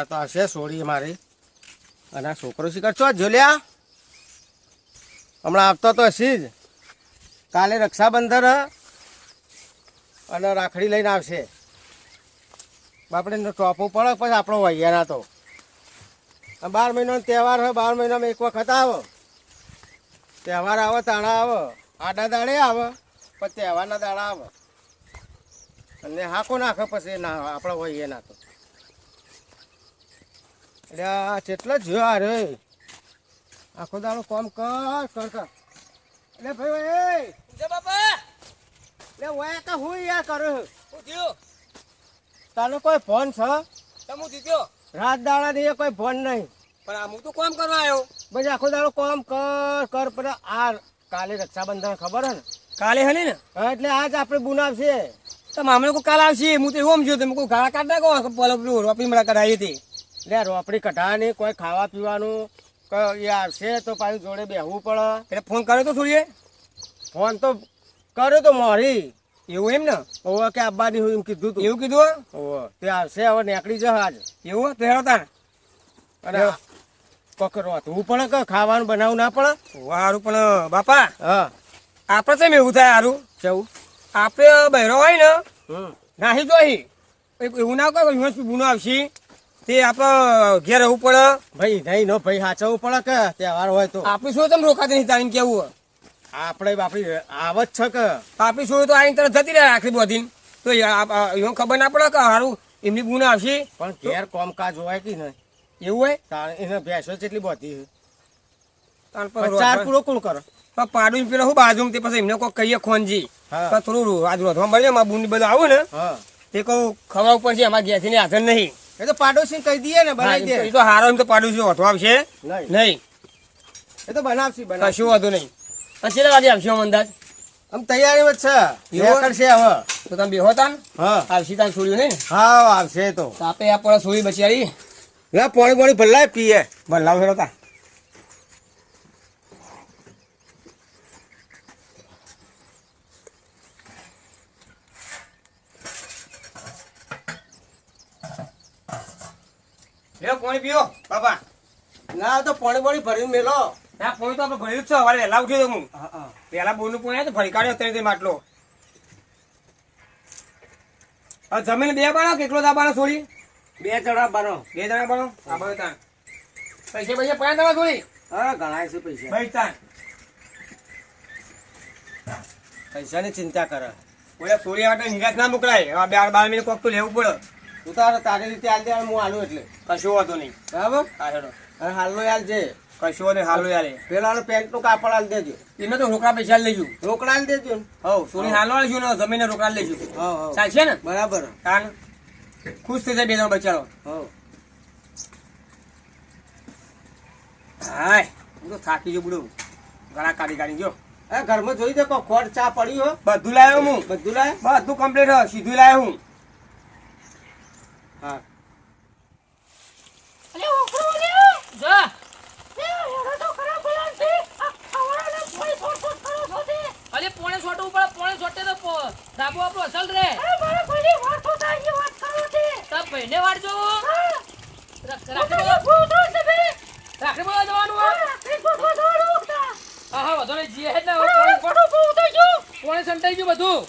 હમણાં તો આવશે સોડી મારી અને આ છોકરો શીખર છો જોલ્યા હમણાં આવતો તો હશી જ કાલે રક્ષાબંધન અને રાખડી લઈને આવશે બાપડે ટોપું પડે પછી આપણો વૈયાના તો 12 મહિનાનો તહેવાર હોય 12 મહિનામાં એક વખત આવે તહેવાર આવે તાણા આવે આડા દાડે આવે પણ તહેવારના દાડા આવે અને હાકો નાખે પછી ના આપણે હોઈએ ના તો એટલે આ કેટલા જોયો અરે આખો દાડો કામ કર એટલે ભાઈ બાપા એટલે ઓયા કે હું યાર કરું હું થયું તારો કોઈ ફોન છે તમે જીત્યો રાત દાડા ની કોઈ ફોન નહીં પણ આ હું તો કામ કરવા આવ્યો પછી આખો દાડો કામ કર પણ આ કાલે રક્ષાબંધન ખબર હે ને કાલે હલી ને હા એટલે આજ આપણે બનાવશે તો મામલો કો કાલ આવશે હું તો એવું સમજ્યો તમે કોઈ ગાળા કાઢ નાખો પેલો રોપી મળા કઢાઈ હતી એટલે રોપડી કઢાવાની કોઈ ખાવા પીવાનું એ આવશે તો પાછું જોડે બેસવું પડે એટલે ફોન કર્યો તો થોડીએ ફોન તો કર્યો તો મોરી એવું એમ ને ઓવા કે આબાની હું એમ કીધું તું એવું કીધું ઓવા તે આવશે હવે નીકળી જશે આજ એવું તો હેરો તાર અને કોક રોધવું પડે કે ખાવાનું બનાવવું ના પડે સારું પણ બાપા હા આપણે કેમ એવું થાય સારું કેવું આપણે બહેરો હોય ને હમ નાહી જોઈ એવું ના કહો યુએસ ગુનો આવશે તે આપણે ઘેર રહેવું પડે ભાઈ નહીં નો ભાઈ સાચવવું પડે કે તહેવાર હોય તો આપણી શું તમે રોકાતી નહીં તારીને કેવું આપણે બાપડી આવત છે કે આપણી શું તો આવીને તરત જતી રહે આખરી બધી તો એવું ખબર ના પડે કે સારું એમની ગુનો આવશે પણ ઘેર કોમકાજ હોય કે નહીં એવું હોય તારે એને ભેંસો કેટલી બધી તાર ચાર પૂરો કોણ કરે પાડું પેલા હું બાજુ તે પછી એમને કોઈ કહીએ ખોનજી હા. થોડું આજ રોધવા મળે મારા બુની બધું આવું ને હા તે કહું ખવડાવવું પડશે અમારા ઘેરથી ને હાજર નહીં એ તો પાડોશી કહી દઈએ ને બનાવી દે એ તો હારો એમ તો પાડું છું હોતો આવશે નહીં નહીં એ તો બનાવશી બનાવ કશું વાંધો નહીં અને કેટલા વાગે આવશે આમ અંદાજ આમ તૈયારી જ છે એવું? કરશે હવે તો તમે બેહો તાન હા આવશે તાન છોડ્યું નહીં ને હા આવશે તો આપે આ પડે છોડી બચારી લા પાણી પાણી ભલાય પીએ ભલાવ ફેરો તા લે પાણી પીઓ બાપા ના તો પાણી પાણી ભરીને મેલો ના પાણી તો આપણે ભર્યું જ છે સવારે વહેલા ઉઠ્યો તો હું હા હા પેલા બોનું પાણી આવ્યું તો ભરી કાઢ્યો અત્યારે તે માટલો હવે જમીન બે બાળો કેટલો દાબાનો છોડી 2 જણા બનો 2 જણા બાળો આ બધું તાન પૈસા પૈસા પડ્યા તમારા છોડી હા ઘણા છે પૈસા ભાઈ તાન પૈસાની ચિંતા કરે ઓલા છોડી માટે નિરાશ ના મોકલાય હવે 12 મિનિટ કોક તો લેવું પડે તું તારે તારી રીતે હાલ દે હું હાલું એટલે કશો વાંધો નહીં બરાબર હા હેડો અને હાલનો હાલ છે કશો નહીં હાલો યાર પેલાનો પેન્ટનું કાપડ હાલ દેજો એમને તો રોકડા પૈસા લઈશું રોકડા હાલ દેજો ને હવ છોડી હાલો લઈશું ને જમીને રોકડા લઈશું હા હા ચાલશે ને બરાબર તાન ખુશ થઈ જાય બે જણ બચારો હા હાય હું તો થાકી ગયો બુડો ઘણા કાઢી કાઢી ગયો એ ઘરમાં જોઈ દે કો ખોટ ચા પડી હો બધું લાવ્યો હું બધું લાય બધું કમ્પ્લીટ સીધું લાવ્યો હું હા અલે ઓકરો લે જા લે એનો તો ખરાબ બોલાવશે આ ખવડાને કોઈ છોટ કરો છો તે અલે પોણે છોટું પડે પોણે છોટે તો ડાબો આપણો અસલ રે અરે મારે કોઈ વાતો થાય વાત કરો તે તબ ભાઈને વાળજો રાખડી રાખડી ફોટો છે બે બોલવા જવાનું હોય રાખડી ફોટો જોડો ઉતા હા વધો ને જીએ હેડ ને ફોટો ફોટો જો પોણે સંતાઈ ગયું બધું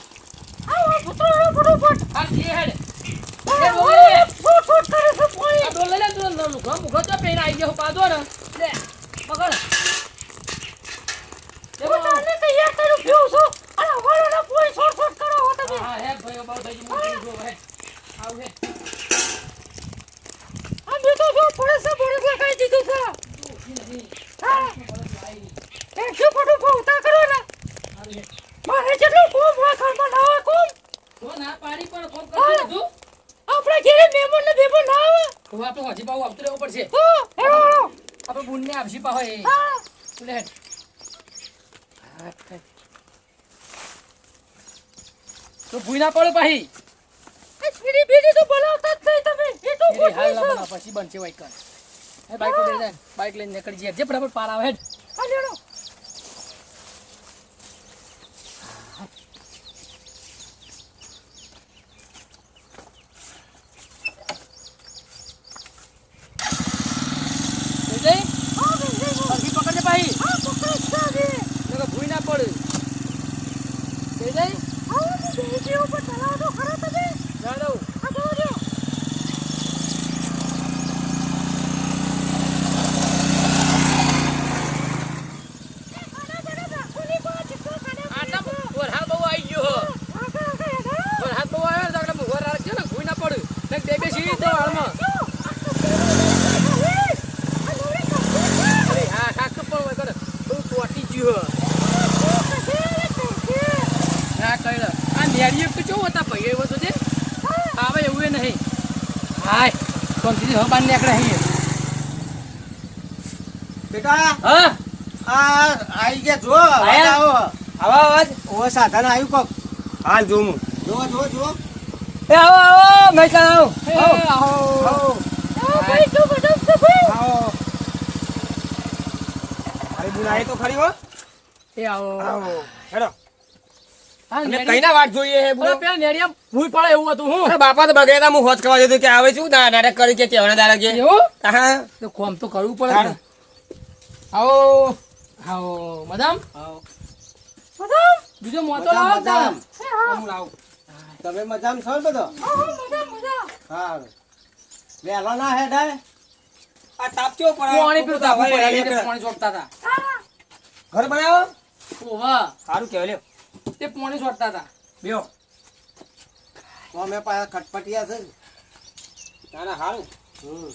આ ફોટો ફોટો હા જીએ હેડ ફોટો કરે છે કોઈ આ ડોલ લે તું મુખો તો પેન આવી ગયો પાદો ને લે પકડ ફોટોને તૈયાર કર્યું પીઉં છું અને વાળોને કોઈ છોટ કરો હો તમે હા હેડ ભાઈઓ બહુ થઈ ગયું જો હેડ આવ હેડ આ બે તો જો પડે છે બોડી લગાઈ દીધું છે હા એ શું ફોટો ફોટા કરો ને મારે જેટલું કોમ હોય ઘરમાં ના હોય કોમ તો ના પાડી પણ ફોન કરી દીધું આપણે ઘરે મહેમાન ને બેમાન ના આવે તો આપણે હજી પાવ આવતું રહેવું પડશે હા હેડો હેડો આપણે બુનને આપશી પા હોય હા લે હેડ તો ભૂઈ ના પડે પાહી એ સીડી બીડી તો બોલાવતા જ નહીં તમે એ તો એ હાલ ના કોઈ બના પછી બનશે વાઈક કર હે બાઈક ઉડે જાય બાઈક લઈને નીકળી જઈએ જે ફટાફટ પાર આવે હેડ આ લેડો હાય શાંતિથી હવે બહાર નીકળે અહીં. બેટા હા આ આઈ ગયા જો અવાજ આયા? આવો આવો અવાજ ઓ સાધન આવ્યું કોક હાલ જોઉં હું. જો એ આવો આવો મહેસાણ આવો એ, આવો. આવો ભાઈ તું બધા છે ભાઈ આવો અરે બોલાય તો ખરી હો એ આવો. હેડો હા, અમે નેડી- કઈના વાત જોઈએ હે બોલો પેલા પેલા નેડિયામ ભૂઈ પડે એવું હતું હું. અરે બાપા તો બગડ્યા હું હોજ કરવા જતો કે આવે શું નાટક કરી કે તહેવારના દાડા કે એવું? હા તો કોમ તો કરવું પડે હાલ. ને. આવો આવો મજામ આવો મજામ બીજો મોતો મજામ, લાવો તારા. મજામ. એ હા હું લાવું. તમે મજામાં છો ને બધો મજા હા વહેલો ના હેડાય આ તાપ કેવો પડે પાણી પીવું તો આપણે હવે પડ્યા એક પાણી છોડતા હતા. ઘર બનાવો ઓવા સારું કહેવાય લ્યો તે પાણી છોડતા હતા. બેહો અમે પાછા ખટપટિયા છે ને. ના ના સારું હમ.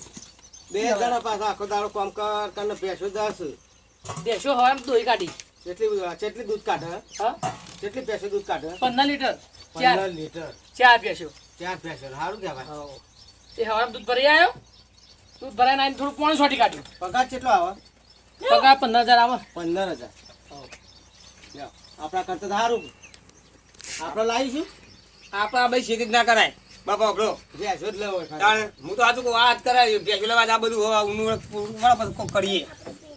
બે જણા પાછા આખો દાડો કામ કર કરીને ભેંસો જશે દેશો હવે એમ ધોઈ કાઢી. કેટલી દૂધ કાઢે હા કેટલી ભેંસો દૂધ કાઢે 15 લીટર 15 લીટર ચાર ભેંસો. 4 ભેંસો સારું કહેવાય હાઉ. તે હવે એમ દૂધ ભરી આવ્યો. દૂધ ભરાઈને આવીને થોડું પાણી છોટી કાઢ્યું. પગાર કેટલો આવે પગાર 15,000 આવે. 15,000 લ્યો, આપણા કરતા તો સારું આપણે લાવીશું આપણા ભાઈ ખેતી જ ના કરાય બાપા આપણો ભેંસો જ લેવો હોય તાણે હું તો આજુ વાત કરાય ભેંસો લેવા આ બધું હવે ઊનું પછી કોક કરીએ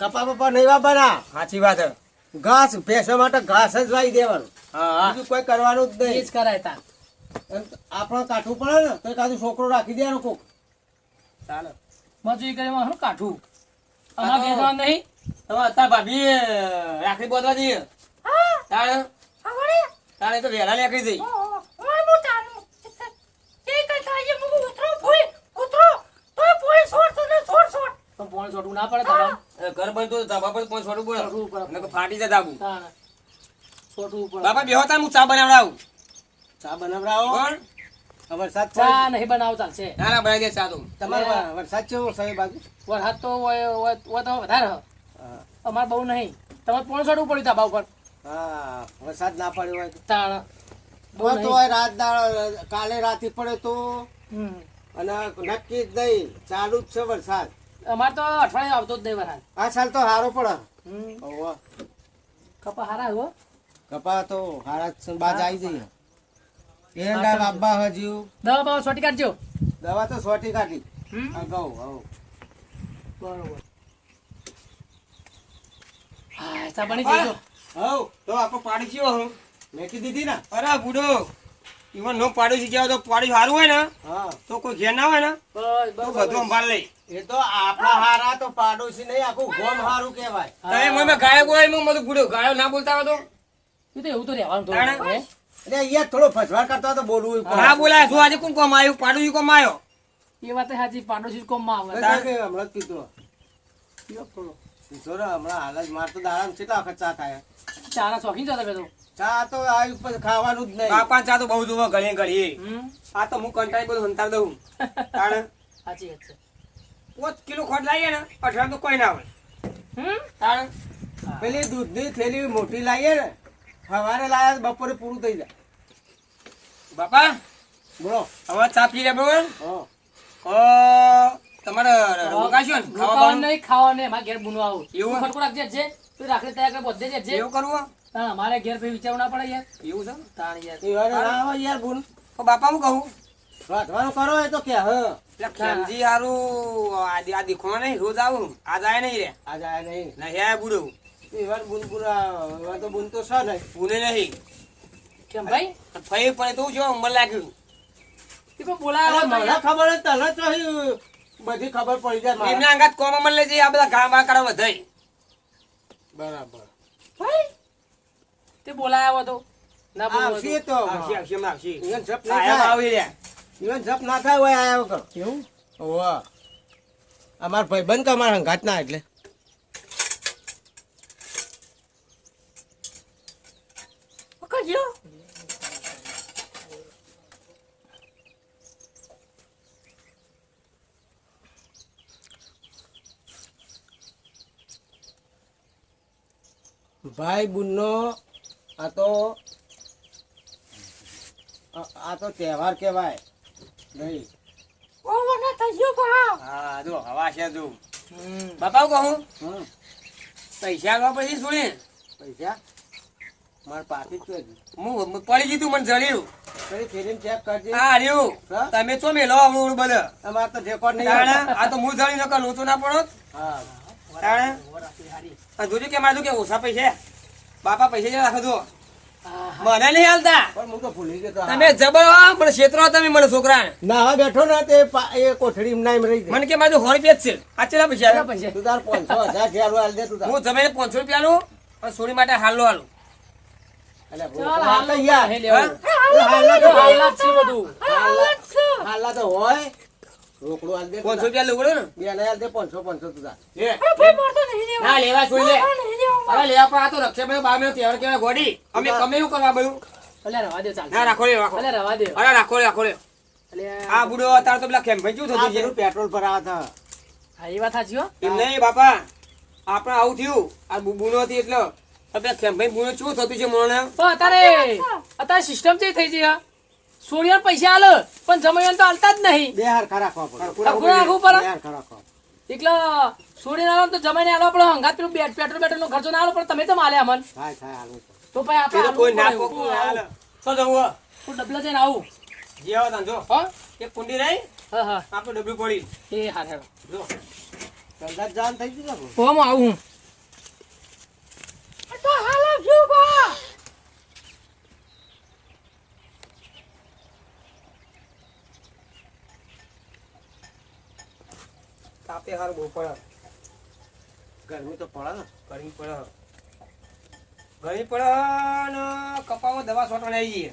કપા બપા નહીં વાપરના સાચી વાત હે. ઘાસ ભેંસો માટે ઘાસ જ લાવી દેવાનું હા હા બીજું કોઈ કરવાનું જ એ નહીં જ કરાય તા. એમ આપણે કાઠું પડે ને તો એકાદું છોકરો રાખી દેવાનો કોક ચાલો મજૂરી કરી શું કાઠું અમારે બેસવાનું નહીં. હવે અત્યારે ભાભી રાખડી બોધવા જઈએ હા તાણે આવડે તાણે તો વહેલા નીકળી જઈ ઓય મોટાનું એ કઈ થાય મુક ઉતરો ભૂઈ ઉતરો તો ભૂઈ છોડ તો છોડ પણ પાણી છોડવું ના પડે તારા. ઘર બનતું તો ધાબા પર પાંચ છોડવું છોડવું પડે પડે. નકર ફાટી જાય ધાબુ તારા. છોડવું પડે. બાપા બેહો તાર હું ચા બનાવડાવું ચા બનાવડાવો કોણ વરસાદ ચા નહીં બનાવ ચાલશે. ના ના બનાવી દે ચા તો તમારે વરસાદ કેવો છે બાજુ વરસાદ તો હોય તો વધારે હ. હા. અમારે બહુ નહીં. તમારે પાણી છોડવું પડ્યું ધાબા ઉપર. હા વરસાદ ના પડ્યો હોય તો. તારા. બહુ તો નહીં. હોય રાત દાળ કાલે રાતે પડે તો હમ. અને નક્કી જ નહીં ચાલુ જ છે વરસાદ અમારે તો અઠવાડિયે આવતો જ નહીં વરસાદ. આ સાલ તો હારો પડે હમ. ઓહો. કપા હારા હો. કપા તો હારા જ છે બાજ આવી જઈએ એંડા બાબા હજુ દવા બવા છોટી કાઢજો. દવા તો સોટી કાઢી હમ. અગાઉ હવ બરોબર. હા ચા પાણી પીજો. હવ તો આપણે પાડી કયો હું મેકી દીધી ને અરે બુડો ઈવન નો પાડોશી કહેવાય તો પાડી સારું હોય ને હા તો કોઈ ઘેર ના હોય ને બસ તો બસ બધું સંભાળ લઈ એ તો આપણા હારા તો પાડોશી નહીં આખું ગોમ હારું કહેવાય તમે મને ગાયક હોય એમાં બધું બુડો ગાયો ના બોલતા હોય તો એ તો એવું તો રહેવાનું તાણે. થોડું. હે? એટલે અહીંયા થોડો ફસવાર કરતા હોય તો બોલવું પડે. ના બોલાય શું આજે કોણ કોમ આવ્યું પાડોશી કોમ આવ્યો એ વાત સાચી પાડોશી કોમમાં આવે. બસ કે હમણાં જ પીધો પીવો થોડો. પીધો ને હમણાં હાલ જ માર તો દાડામાં કેટલા વખત ચા થાય ચાના શોખીન છો તમે તો. ચા તો આ ઉપર ખાવાનું જ નહીં બાપા ચા તો બહુ જોવો ઘડીએ ઘડીએ હમ. આ તો હું કંટાળી બધું સંતાર દઉં તાણે સાચી વાત છે. 5 કિલો ખોટ લાવીએ ને અઠવાડિયે તો કોઈ ના હોય હમ. તાણે પેલી દૂધની થેલી મોટી લાવીએ ને સવારે લાયા તો બપોરે પૂરું થઈ જાય બાપા બોલો હવે ચા પી લે બરોબર હા તમારે રોકાશો ને ખાવા રોકાવાનું બાવાનું? નહીં, ખાવાનું નહીં. અમારે ઘેર બુનવા આવું. એવું? તું ખડકો રાખજે જે. તું રાખડી તૈયાર કરી બધે જે. એવું કરવું તાણ અમારે ઘેર પછી વિચારવું ના પડે યાર. એવું છે તાણ યાર. ઈવાને ના આવે યાર બુન તો બાપા હું કહું વાંચવાનું કરો એ તો કે હ એટલે ખેમજી હારું આ દીખવા નહીં રોજ આવું આજ આયા નહીં રે આ જાય નહીં ના હે બુડો ઈવાન બુન ઈવાન તો બુન તો છે નહીં પુણે નહીં કેમ ભાઈ? ફઈ પડે તો શું ઉંમર લાગ્યું એ પણ બોલાયા અરે હોય તો મને યાર. ખબર જ તને તો અહીં બધી ખબર પડી જાય મારે. એમના અંગાત કોમ અમલ લઈ જઈએ આ બધા ઘા બા કરવા વધાય બરાબર ભાઈ તે બોલાયા હોય તો ના બોલવું હોય આવશે તો. તો આવશે આવશે એમ આવશે ઈવન જપ નહીં આયા થાય આવી રહ્યા ઈવન જપ ના થાય હોય આયા વગર એવું? ઓવા અમાર ભાઈબંધ કે અમારા હંગાત ના એટલે પકડજો ભાઈ બુનનો આ તો તહેવાર કહેવાય નહીં ઓવરના થઈ ગયું પા. હા જો હવા છે જો બાપા કહું હમ. પૈસા આલવા પછી સુને પૈસા મારા પાસે જ છે હજી. હું પડી ગયું તું મને જડ્યું ફરી ફેરીને ચેક કરજે. હા રહ્યું હા? તમે ચો મેલો આવડું બધે અમારે તો રેકોર્ડ નહીં તાણે આવતા. આ તો હું જડી નકર લોચો ના પડો હા તાણે આ જોજો કે મારું કે ઓછા પૈસા બાપા પૈસા જ રાખો છો મને નહીં હાલતા પણ હું તો ભૂલી ગયો તો. હા. તમે જબર હો, પણ ક્ષેત્રો તમે મને છોકરા નાવા બેઠો ને તે એ કોઠડી એમના એમ રહી જાય. મને કે મારું 100 રૂપિયા જ છે આ ચેલા પૈસા કેટલા પૈસા? તું તાર 500 1000 ઘેર હાલ દે તું તાર. હું જમીને 500 રૂપિયા નું અને સોની માટે હાલ હાલું અલ્યા, ચાલ, હાલ તો યાર. હે લેવું. એ હાલના તો હાલના જ છે બધું. હાલના તો હોય રોકડું હાલ દે તું 500 તાર. રૂપિયા લેવડો ને બે ને હાલ દે 500 તું તાર. લે અરે ભાઈ મારે તો નહીં લેવા. ના લેવા છોડી લે મારે નહીં લેવા. અરે લેવા પણ આ તો રક્ષાબંધન 12 મહિનો તહેવાર કહેવાય ગોડી અમે ગમે એવું કરવા બધું અલ્યા રવા દે ચાલશે. ના રાખો લે રાખો અલ્યા રવા દે. અરે રાખો લે રાખો લે અલ્યા આ બુડો તાર તો પેલા ખેમભાઈ શું આ થતું છે પેલું પેટ્રોલ ભરાવા હતા. હા, એ વાત સાચી હો. એમ નહીં બાપા આપણે આવું થયું આ બુનો હતી એટલે પેલા ખેમભાઈ બુનો શું થતું છે મને પણ અત્યારે સિસ્ટમ ચેન્જ થઈ ગઈ. સોડિયા પૈસા આલે પણ જમાઈયાને તો આલતા જ નહીં. બે હારખા રાખવા પડે. આખું રાખવું પડે. બે હારખા રાખવા પડે. એટલે સોડીને આલો તો જમાઈને આલો પડે. હંગાત પેલું પેટ્રોલ બેટ્રોલનો ખર્ચો ના આલો પણ તમે તો માલે અમન. થાય થાય હાલું. તો ભાઈ આપણે પેલો કોઈ ના આલવું કોકું પડે. ના હાલે. શું જવું હું ડબલા જઈને આવું. જે આવો તાન જો હા એક કુંડી રહી હા હા આપણે ડબલું પડી એ હાર હેડો. જો કદાચ જાન થઈ ગયું ને. હું આવું હું. તો હાલ આવજો પા. તાપે હારું બહુ પડે ગરમી તો પડે ને. ગરમી પડે ગરમી પડે ને કપામાં દવા છોટવાની આવી જઈએ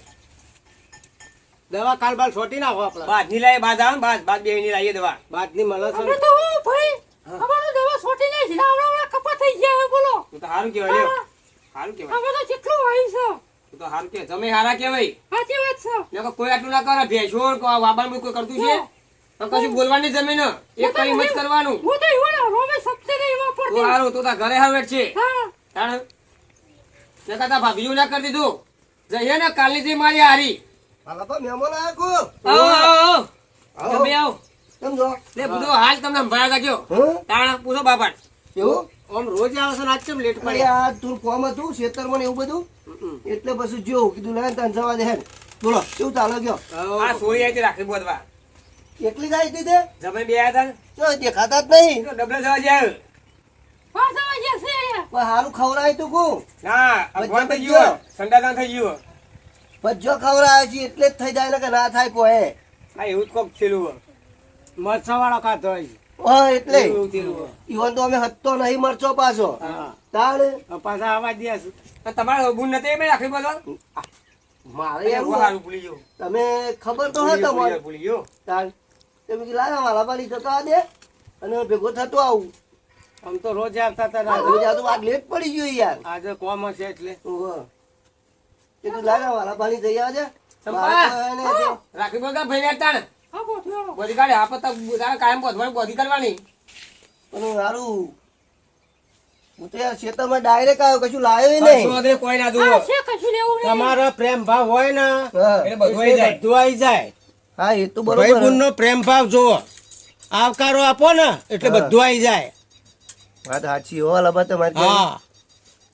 દવા કાલ બાલ છોટી નાખો આપણે. બાદની લાવીએ બાદ આવે ને બાદ બે ની લાવીએ દવા બાદની મળે છે અમે ને. તો હું ભાઈ અમારો દવા છોટીને જ લાવડા કપા થઈ ગયા હવે બોલો. તું તો સારું કહેવાય લ્યો સારું કહેવાય અમે તો કેટલું આવી છે. તું તો સારું કે તમે હારા કહેવાય સાચી વાત છે. નકર કોઈ આટલું ના કરે ભેંસોર વાબાનું કોઈ કરતું છે તો કશું બોલવાની જમીન એક કઈ મત કરવાનું હું તો એવા રોમે સબસે નહીં તું વાપરતી. હારું તું તાર ઘરે હારું છે હા તાણ તે કરતા ભાભીઓ ના કરી દીધું જઈએ ને કાલની જે મારી હારી હાલો તો મહેમાન આયા કો. આવો આવો આવો. તમે આવો કેમ છો? લે બુડો હાલ તમને સંભાળ્યા રાખ્યો હં? તાણ પૂછો બાપા એવું? આમ રોજ આવે છે ને આજ કેમ લેટ અરે પડી? આ તું ફોર્મ હતું ખેતરમાં ને એવું બધું એટલે પછી જો કીધું લે તને જવા દે હેડ બોલો કેવું ચાલે ગયો આ સોળી આવી રાખી બોધવા એકલી જ આવી હતી તે જમે બે આયા જો દેખાતા જ નહીં હતા ડબલે જવા જાય પાછા ગયા છે અહીંયા. પણ હારું ખવડાય તું કું ના અગવાન થઈ ગયું સંડાદાન થઈ ગયું ભજો ખવડાવે છે એટલે જ થઈ જાય ને કે ના થાય કોઈ આ એવું જ કોક છેલું મરચાવાળો ખાધો હોય. હા એટલે એવું તેલું ઈવન તો અમે હત્તો નહીં મરચો પાછો હા. તાણ પાછા આવા દે છે. તમારે બુન નથી મેં રાખી બોલો મારે એવું સારું ભૂલી ગયો તમે ખબર તો હોય તમારે ભૂલી ગયો તાણ તમે કીધું લાગે મારા બાલી જતો આ દે અને ભેગો થતો આવું આમ તો રોજ આવતા હતા રાત્રે. રોજ આ તો વાત લેટ પડી ગયું યાર આજે કોમ હશે એટલે ઓહો. કીધું લાગે મારા બાલી જઈ આવજે ચંપા. મારે તો એને તે- રાખી બોલતા ભાઈ લેતા ને હા બોધ્યો. બોધી કાઢે આપો તો તારા કાયમ બોધવાની બોધી કરવાની પણ હારું હું તો યાર ખેતરમાં ડાયરેક્ટ આવ્યો કશું લાવ્યો શું નહીં વધે કોઈ ના જુઓ હા છે કશું લેવું નહીં. તમારો પ્રેમ ભાવ હોય ને હા એટલે બધું આવી જાય બધું આવી જાય. હા એ તો ભાઈ બરોબર નો પ્રેમ ભાવ જુઓ, આવકારો આપો ને એટલે બધું આવી જાય. વાત સાચી હો લબા તમારી હા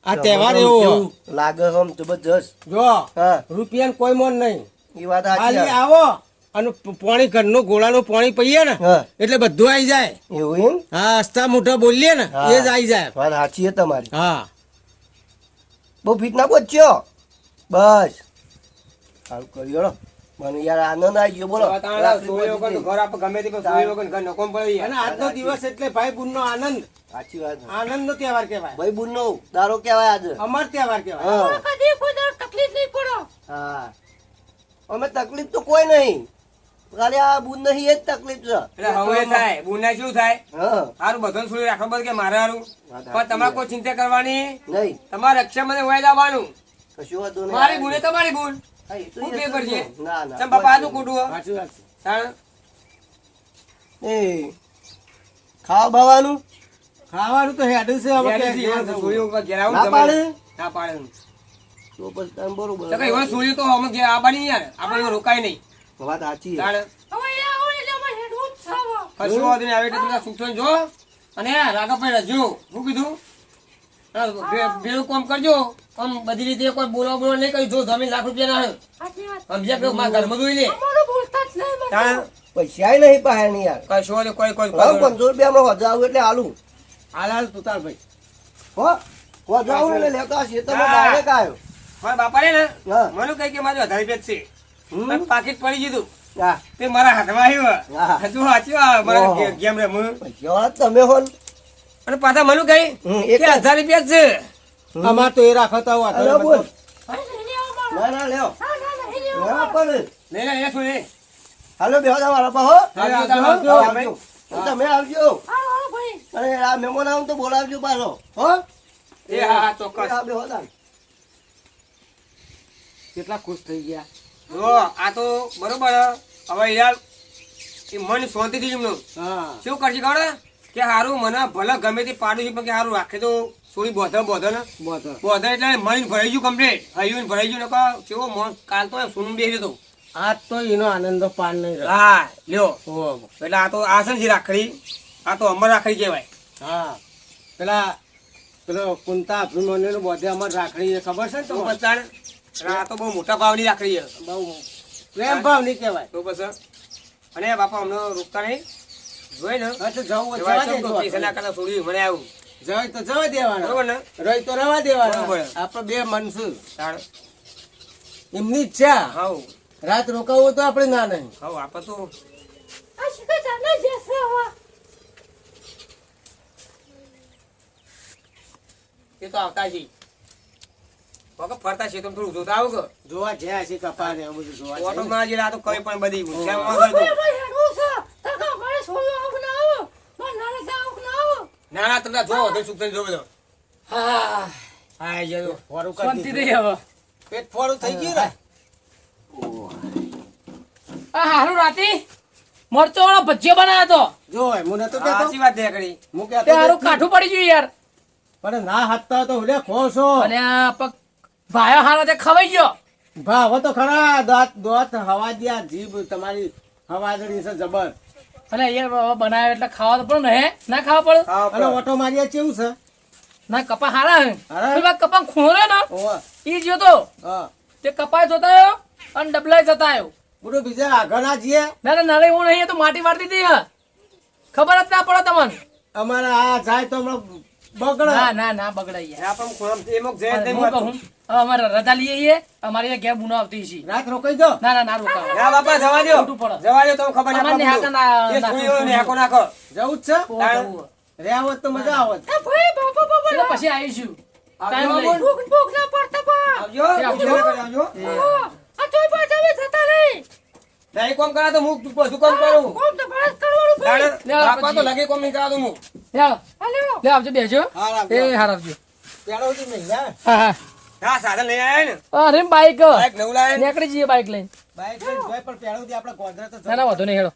આ તહેવાર એવો કેવું લાગે આમ જબરજસ્ત જો હા રૂપિયા કોઈ મોન નહીં, એ વાત સાચી ખાલી હા. આવો અને પાણી ઘરનું ગોળાનું પાણી પીએ ને હા એટલે બધું આવી જાય. એવું એમ હા હસતા મોઢા બોલીએ ને હા. એ જ આવી જાય. વાત સાચી છે તમારી હા બહુ ફીટ ના પહોંચ્યો બસ સારું કર્યો મને યાર આનંદ આવી ગયો બોલો રાખડી સોળી વગર તો પહોંચી ઘર આપણે ગમે તે પણ સોળી વગર ઘર નકોમ પડી અને આજનો દિવસ એટલે ભાઈ બુન નો આનંદ, સાચી વાત આનંદ નો તહેવાર કહેવાય, ભાઈ બુન નો દારો કહેવાય આજે અમર તહેવાર કહેવાય. હા કદી કોઈ દાડો તકલીફ નહીં પડો. હા અમે તકલીફ તો કોઈ નહીં ખાલી આ બુન નહીં એ જ તકલીફ છે એટલે હવે થાય બુના શું થાય હા સારું બધું સોળી રાખવા બસ કે મારે સારું વાત પણ સાચી તમારે છે. કોઈ ચિંતા કરવાની નહીં તમારે રક્ષા મને વહી જવાનું કશું વાંધો નહીં મારી બુને તમારી બુન હા, એ તો હું એ ફેર પડશે ના ના ચમ બાપા આનું ખોટું હો? સાચી વાત છે. તાણ એ ખાવા બાવાનું ખાવાનું તો હેડું છે હવે ઘેર કે થી ઘેર સોળી જવું. ઉપર ઘેર આવું ના ને પાડે તમારે. ના પાડે તો પછી તમે બરોબર તો કઈ હવે સોળી તો અમે ઘેર આવવાની યાર આપણે રોકાય નહીં વાત સાચી છે. તાણ હવે અહીંયા આવો એટલે અમારે હેડવું જ છે હવે. કશું વાંધો નહીં, આવે એટલે તમે સૂચન જો અને રાઘવભાઈ રજો શું કીધું ભેળું કામ કરજો આમ બધી રીતે કોઈ બોલવા નહીં કર્યું જો જમીન લાખ રૂપિયા ના સાચી વાત. સમજ્યા પેલું મારા ઘરમાં જોઈ લે અમારું બોલતા જ નહીં મને. તાણ પૈસા નહીં પાસે નહીં યાર કશું વાંધો કોઈ કોઈ હવે 500 રૂપિયામાં હજાર આવું એટલે હાલું હાલ તું તાર ભાઈ હો હજાર આવું એટલે લેતા શેતરમાં ડાયરેક્ટ આવ્યો મારા બાપા ને હા. મને કહી કે મારે 1000 રૂપિયા જ છે હમ. અને પાકીટ પડી ગયું હા તે મારા હાથમાં આવ્યું હા. હજુ વાંચ્યું મારા ઓહો. ગેમ રમું પૈસા તમે હો ને. અને પાછા મને કહી એક કે 1000 રૂપિયા જ છે અમાર તો એ રાખો તો વાંધો અરે નહીં બોલ બધો. ભાઈ લઈ લેવા મારો. ના ના લેવો ના, લઈ લેવા લેવા મારો. પણ નહીં નહીં શું નહીં હાલો બેહો તમારા પા હો આવજો, આવજો, આવજો. આવજો. તમે આવજો હાલો, હાલો ભાઈ. અને આ મહેમાન આવું તો બોલાવજો પાછો હો એ હા ચોક્કસ આ બેહો તાન. કેટલા ખુશ થઈ ગયા જો આ તો બરોબર હવે યાર એ મન શાંતિથી જમનું હા શું કરશે ખબર હે? કે હારું મને ભલે ગમે તે પાડું છું પણ કે હારું રાખે તો થોડી બોધે ને બધો બોધે એટલે મન ભરાઈ ગયું કમ્પ્લીટ હયું ભરાઈ ગયું નકો કેવો મોં કાલ તો સુનું બેહી તો આજ તો એનો આનંદ તો પાર નહીં રહ્યો હા લ્યો ઓહો. એટલે આ તો આસનજી રાખડી આ તો અમર રાખડી કહેવાય હા પેલો કુંતા અભિમન્યુનું બધે અમાર રાખડી છે ખબર છે ને તો તો બતાડ આ તો બહુ મોટા ભાવની રાખડી છે બહુ પ્રેમ ભાવ નહીં કહેવાય તો બસ અને બાપા અમને રોકતા નહીં જોઈ ને હા તો જવું હોય જવાય જવા છે તો દેજો. પૈસા ના કરતા છોડી મને આવું જવાય તો જવા દેવાના બરોબર ને રહી તો રવા દેવાના બરોબર. આપણે બે મનસુર તાળ એમની ઈચ્છા હાઉ રાત રોકાવું તો આપણે ના નહીં હાઉ આપણે તો આ શીખે ચાલે જશે હવે. એ તો આવતા છે વખત ફરતા છે તો થોડું જોતા આવું કે જોવા જ્યાં છે કપા ને એવું બધું જોવા ઓટો જાય. ના જેલા આ તો કઈ પણ બધી આ ઊંચાઈમાં ભાઈ કરતો. ભાઈ હેડું છે. તાકા મારે છોડ્યું આવું ના આવું. મારે નાને ત્યાં આવું ના આવું. ના ના તમને જો તો સુખ જો બધો હા હા જજો ફોરું કરી શાંતિ દીધું. રહી હવે પેટ ફોડું થઈ ગયું ને આ હારું રાતી મરચો વાળો ભજીયો બનાવ્યો તો જો હું નતો કહેતો સાચી વાત છે કરી હું તે કહેતો હારું નથી. કાઠું પડી ગયું યાર પણ ના હાથતા તો હુલે ખોશો અને આ પગ ભાયો હારો તે ખવાઈ ગયો ભાવ તો ખરા દાંત હવા દ્યા જીભ તમારી હવાદળી છે જબર અને યાર બનાવ્યો એટલે ખાવા તો પડે ને હે ના ખાવા પડે અને ઓટો માર્યા કેવું છે ના કપા હારા હે હારા? પેલા કપા ખૂણો રહ્યો ને ઓવા ઈ જ્યો તો હા તે કપાય જોતા આવ્યો અને ડબલાય જતા આવ્યો બધું બીજા આગળ ના જઈએ ના ના નાલે હું નહીં એ તો માટી વાળતી હતી હે ખબર જ ના પડે તમને અમારે આ જાય તો હમણાં બગડે ના ના ના બગડાઈ યાર આપણે ખોરામ એમ જય અને તેમ હું કહું હવે અમારે રજા લઈએ છીએ અમારે અહીંયા ઘેર બુનો આવતી છે રાત રોકાઈ દો ના ના ના રોકાવ ના બાપા જવા દો ખોટું પડે. જવા દો તમે ખબર અમારે નેહાકા ના- એ છોડીઓ નેહાકો નાખો જવું જ છે રહ્યા હોત તો મજા આવત એ ભાઈ બાપા બાપા એટલે પછી આવીશું ટાઈમ આવજો લઈ ભૂખ ભૂખ ના પડતા બા. આવજો એ આવજો. આવજો આ તોય પાછા હવે થતા નહીં. નહીં કોમ કરા તો હું બધું કામ કરું કોમ તો બસ કરવાનું ભાઈ. તાણે બાપા તો લગે કોમ નહીં કરા દઉં હું લે આવો. હાલો. લે આવજો બેજો હા, આવજો. એ હાર આવજો પેલો સુધી નહીં હા હા હા હા સાધન લઈ આયા ને અરે બાઈક બાઈક નવું લાયા ને નીકળી જઈએ બાઈક લઈને બાઈક લઈને જોય પણ પેલો સુધી આપણે ગોધરા તો ના ના વાંધો નહીં હેડો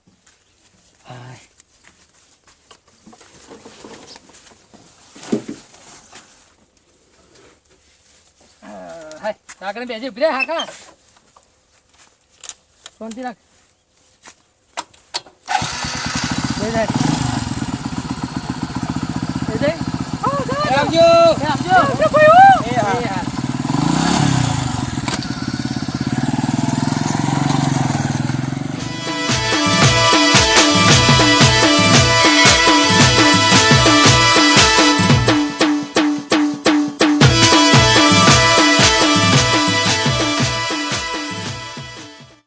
હાય કાકડી બેસી ઉભી રહે હા કા શાંતિ રાખ બે જાય આવજો આવજો